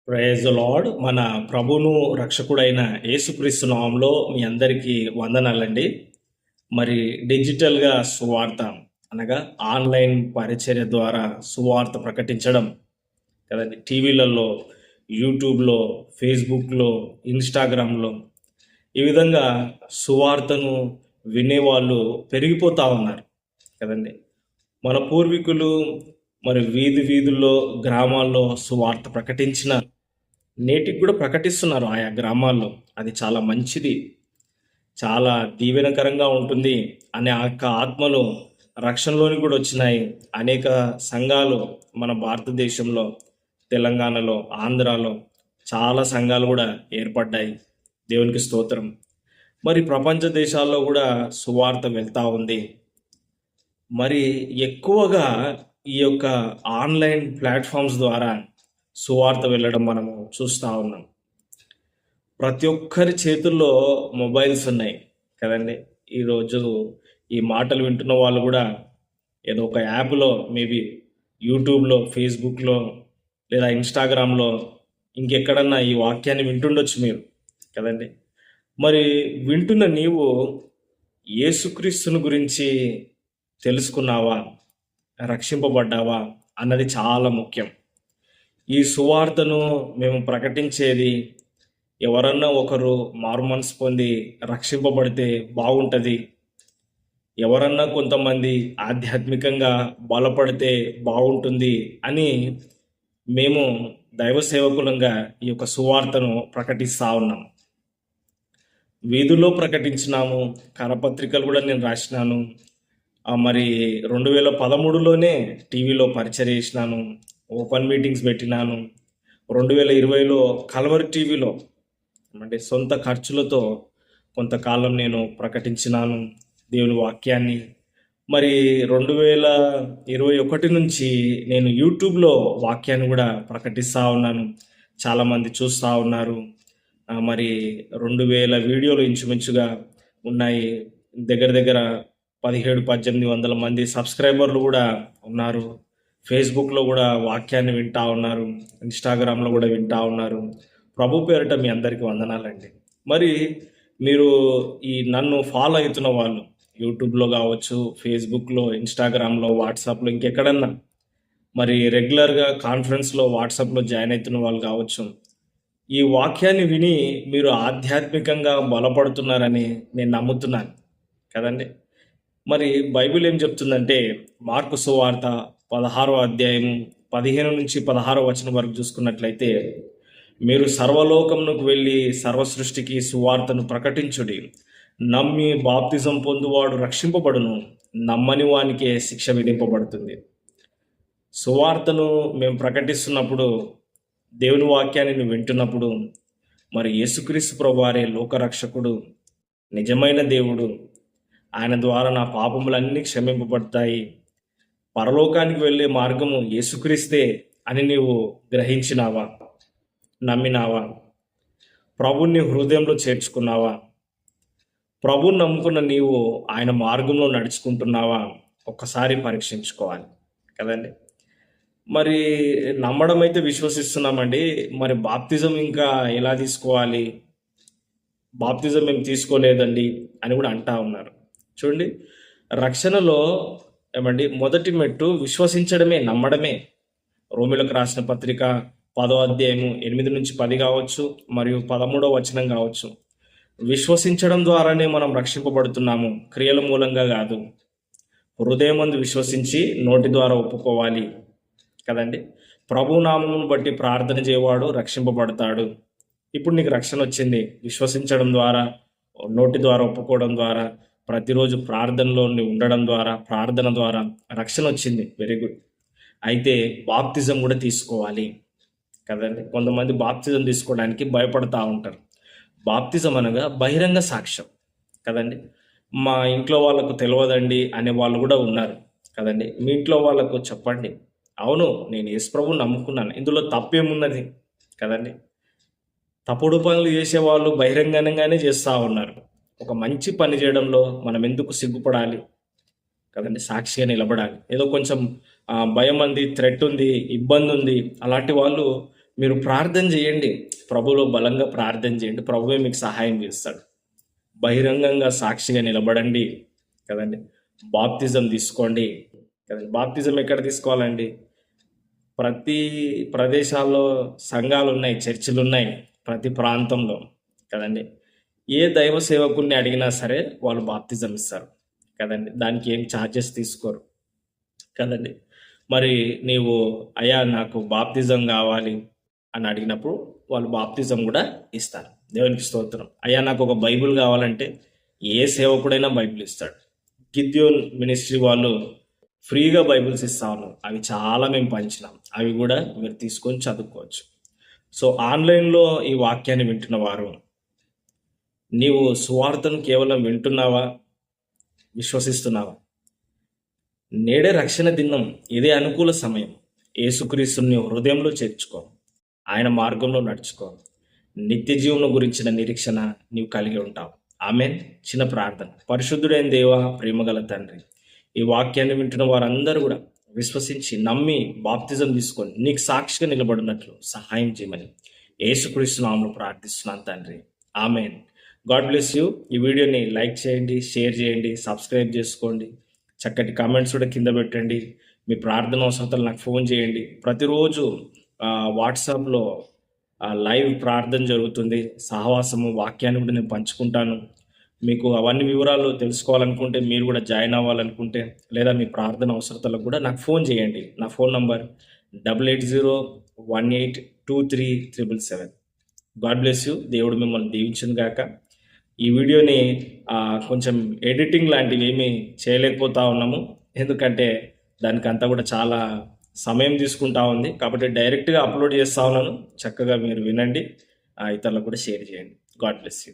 Praise the lord. మన ప్రభువును రక్షకుడైన యేసుక్రీస్తు నామంలో మీ అందరికీ వందనాలండి. మరి డిజిటల్గా సువార్త అనగా ఆన్లైన్ పరిచర్య ద్వారా సువార్త ప్రకటించడం కదండి. టీవీలలో, యూట్యూబ్లో, ఫేస్బుక్లో, ఇన్స్టాగ్రామ్లో ఈ విధంగా సువార్తను వినేవాళ్ళు పెరిగిపోతూ ఉన్నారు కదండి. మన పూర్వీకులు మరి వీధి వీధుల్లో, గ్రామాల్లో సువార్త ప్రకటించిన నేటికి కూడా ప్రకటిస్తున్నారు ఆయా గ్రామాల్లో. అది చాలా మంచిది, చాలా దీవెనకరంగా ఉంటుంది అనే ఆ యొక్క ఆత్మలు రక్షణలోని కూడా వచ్చినాయి. అనేక సంఘాలు మన భారతదేశంలో, తెలంగాణలో, ఆంధ్రాలో చాలా సంఘాలు కూడా ఏర్పడ్డాయి. దేవునికి స్తోత్రం. మరి ప్రపంచ దేశాల్లో కూడా సువార్త వెళ్తూ ఉంది. మరి ఎక్కువగా ఈ యొక్క ఆన్లైన్ ప్లాట్ఫామ్స్ ద్వారా సువార్త వెళ్ళడం మనము చూస్తూ ఉన్నాం. ప్రతి ఒక్కరి చేతుల్లో మొబైల్స్ ఉన్నాయి కదండి. ఈరోజు ఈ మాటలు వింటున్న వాళ్ళు కూడా ఏదో ఒక యాప్లో, మేబీ యూట్యూబ్లో, ఫేస్బుక్లో లేదా ఇన్స్టాగ్రామ్లో ఇంకెక్కడన్నా ఈ వాక్యాన్ని వింటుండొచ్చు మీరు కదండి. మరి వింటున్న నీవు యేసుక్రీస్తుని గురించి తెలుసుకున్నావా, రక్షింపబడ్డావా అన్నది చాలా ముఖ్యం. ఈ సువార్తను మేము ప్రకటించేది ఎవరన్నా ఒకరు మారుమనసు పొంది రక్షింపబడితే బాగుంటుంది, ఎవరన్నా కొంతమంది ఆధ్యాత్మికంగా బలపడితే బాగుంటుంది అని మేము దైవ సేవకులంగా ఈ యొక్క సువార్తను ప్రకటిస్తూ ఉన్నాం. వీధుల్లో ప్రకటించినాము, కరపత్రికలు కూడా నేను రాసినాను. మరి 2013లోనే టీవీలో పరిచయం చేసినాను, ఓపెన్ మీటింగ్స్ పెట్టినాను. 2020లో కల్వరి టీవీలో అంటే సొంత ఖర్చులతో కొంతకాలం నేను ప్రకటించినాను దేవుని వాక్యాన్ని. మరి 2021 నుంచి నేను యూట్యూబ్లో వాక్యాన్ని కూడా ప్రకటిస్తూ ఉన్నాను. చాలామంది చూస్తూ ఉన్నారు. మరి 2000 వీడియోలు ఇంచుమించుగా ఉన్నాయి. దగ్గర దగ్గర 1700-1800 మంది సబ్స్క్రైబర్లు కూడా ఉన్నారు. ఫేస్బుక్లో కూడా వాక్యాన్ని వింటూ ఉన్నారు, ఇన్స్టాగ్రామ్లో కూడా వింటూ ఉన్నారు. ప్రభు పేరిట మీ అందరికీ వందనాలండి. మరి మీరు ఈ నన్ను ఫాలో అవుతున్న వాళ్ళు యూట్యూబ్లో కావచ్చు, ఫేస్బుక్లో, ఇన్స్టాగ్రామ్లో, వాట్సాప్లో, ఇంకెక్కడన్నా మరి రెగ్యులర్గా కాన్ఫరెన్స్లో వాట్సాప్లో జాయిన్ అవుతున్న వాళ్ళు కావచ్చు, ఈ వాక్యాన్ని విని మీరు ఆధ్యాత్మికంగా బలపడుతున్నారని నేను నమ్ముతున్నాను కదండి. మరి బైబిల్ ఏం చెప్తుందంటే, మార్కు సువార్త 16వ అధ్యాయము 15-16 వచనం వరకు చూసుకున్నట్లయితే, మీరు సర్వలోకమునకు వెళ్ళి సర్వ సృష్టికి సువార్తను ప్రకటించుడి. నమ్మి బాప్తిజం పొందువాడు రక్షింపబడును, నమ్మని వానికే శిక్ష విధింపబడుతుంది. సువార్తను మేము ప్రకటిస్తున్నప్పుడు, దేవుని వాక్యాన్ని నువ్వు వింటున్నప్పుడు, మరి యేసుక్రీస్తు ప్రభువారే లోకరక్షకుడు, నిజమైన దేవుడు, ఆయన ద్వారా నా పాపములన్నీ క్షమింపబడతాయి, పరలోకానికి వెళ్ళే మార్గము యేసుక్రీస్తే అని నీవు గ్రహించినావా, నమ్మినావా? ప్రభుని హృదయంలో చేర్చుకున్నావా? ప్రభుని నమ్ముకున్న నీవు ఆయన మార్గంలో నడుచుకుంటున్నావా? ఒక్కసారి పరీక్షించుకోవాలి కదండి. మరి నమ్మడం అయితే విశ్వసిస్తున్నామండి. మరి బాప్తిజం ఇంకా ఎలా తీసుకోవాలి? బాప్తిజం మేము తీసుకోలేదండి అని కూడా అంటా ఉన్నారు. చూడండి, రక్షణలో ఏమండి మొదటి మెట్టు విశ్వసించడమే, నమ్మడమే. రోమిలకు రాసిన పత్రిక 10వ అధ్యాయము 8-10 కావచ్చు, మరియు 13వ వచనం కావచ్చు. విశ్వసించడం ద్వారానే మనం రక్షింపబడుతున్నాము, క్రియల మూలంగా కాదు. హృదయమందు విశ్వసించి నోటి ద్వారా ఒప్పుకోవాలి కదండి. ప్రభు నామమును బట్టి ప్రార్థన చేయవాడు రక్షింపబడతాడు. ఇప్పుడు నీకు రక్షణ వచ్చింది విశ్వసించడం ద్వారా, నోటి ద్వారా ఒప్పుకోవడం ద్వారా, ప్రతిరోజు ప్రార్థనలో ఉండడం ద్వారా, ప్రార్థన ద్వారా రక్షణ వచ్చింది. Very good. అయితే బాప్తిజం కూడా తీసుకోవాలి కదండి. కొంతమంది బాప్తిజం తీసుకోవడానికి భయపడతా ఉంటారు. బాప్తిజం అనగా బహిరంగ సాక్ష్యం కదండి. మా ఇంట్లో వాళ్ళకు తెలియదండి అనే వాళ్ళు కూడా ఉన్నారు కదండి. మీ ఇంట్లో వాళ్ళకు చెప్పండి, అవును నేను యేసు ప్రభువుని నమ్ముకున్నాను, ఇందులో తప్పేమున్నది కదండి. తప్పుడు పనులు చేసేవాళ్ళు బహిరంగంగానే చేస్తూ ఉన్నారు. ఒక మంచి పని చేయడంలో మనం ఎందుకు సిగ్గుపడాలి కదండి. సాక్షిగా నిలబడాలి. ఏదో కొంచెం భయం ఉంది, థ్రెట్ ఉంది, ఇబ్బంది ఉంది, అలాంటి వాళ్ళు మీరు ప్రార్థన చేయండి, ప్రభులో బలంగా ప్రార్థన చేయండి, ప్రభువే మీకు సహాయం చేస్తాడు. బహిరంగంగా సాక్షిగా నిలబడండి కదండి. బాప్తిజం తీసుకోండి కదండి. బాప్తిజం ఎక్కడ తీసుకోవాలండి? ప్రతి ప్రదేశాల్లో సంఘాలు ఉన్నాయి, చర్చిలు ఉన్నాయి, ప్రతి ప్రాంతంలో కదండి. ఏ దైవ సేవకుడిని అడిగినా సరే వాళ్ళు బాప్తిజం ఇస్తారు కదండి. దానికి ఏం ఛార్జెస్ తీసుకోరు కదండి. మరి నీవు అయ్యా నాకు బాప్తిజం కావాలి అని అడిగినప్పుడు వాళ్ళు బాప్తిజం కూడా ఇస్తారు. దేవునికి స్తోత్రం. అయ్యా నాకు ఒక బైబిల్ కావాలంటే ఏ సేవకుడైనా బైబిల్ ఇస్తాడు. గిద్యోన్ మినిస్ట్రీ వాళ్ళు ఫ్రీగా బైబిల్స్ ఇస్తా ఉన్నారు. అవి చాలా మేము పంచినాం. అవి కూడా మీరు తీసుకొని చదువుకోవచ్చు. సో ఆన్లైన్లో ఈ వాక్యాన్ని వింటున్న వారు, నీవు సువార్తను కేవలం వింటున్నావా, విశ్వసిస్తున్నావా? నేడే రక్షణ దినం, ఇదే అనుకూల సమయం. యేసుక్రీస్తుని హృదయంలో చేర్చుకో, ఆయన మార్గంలో నడుచుకో. నిత్య జీవనం గురించిన నిరీక్షణ నీవు కలిగి ఉంటావు. ఆమేన్. చిన్న ప్రార్థన. పరిశుద్ధుడైన దేవా, ప్రేమగల తండ్రి, ఈ వాక్యాన్ని వింటున్న వారందరూ కూడా విశ్వసించి నమ్మి బాప్తిజం తీసుకొని నీకు సాక్షిగా నిలబడినట్లు సహాయం చేయమని యేసుక్రీస్తు నామములో ప్రార్థిస్తున్నాను తండ్రి. ఆమేన్. God bless you. ఈ వీడియోని లైక్ చేయండి, షేర్ చేయండి, సబ్స్క్రైబ్ చేసుకోండి. చక్కటి కామెంట్స్ కూడా కింద పెట్టండి. మీ ప్రార్థన అవసరతలు నాకు ఫోన్ చేయండి. ప్రతిరోజు వాట్సాప్లో లైవ్ ప్రార్థన జరుగుతుంది. సహవాసము, వాక్యాన్ని కూడా నేను పంచుకుంటాను. మీకు అవన్నీ వివరాలు తెలుసుకోవాలనుకుంటే, మీరు కూడా జాయిన్ అవ్వాలనుకుంటే, లేదా మీ ప్రార్థన అవసరతలకు కూడా నాకు ఫోన్ చేయండి. నా phone number 8801823777. God bless you. దేవుడు మిమ్మల్ని దీవించును గాక. ఈ వీడియోని కొంచెం ఎడిటింగ్ లాంటివి ఏమీ చేయలేకపోతా ఉన్నాము, ఎందుకంటే దానికి అంతా కూడా చాలా సమయం తీసుకుంటా ఉంది. కాబట్టి డైరెక్ట్గా అప్లోడ్ చేస్తా ఉన్నాను. చక్కగా మీరు వినండి, ఇతరులకు కూడా షేర్ చేయండి. God bless you.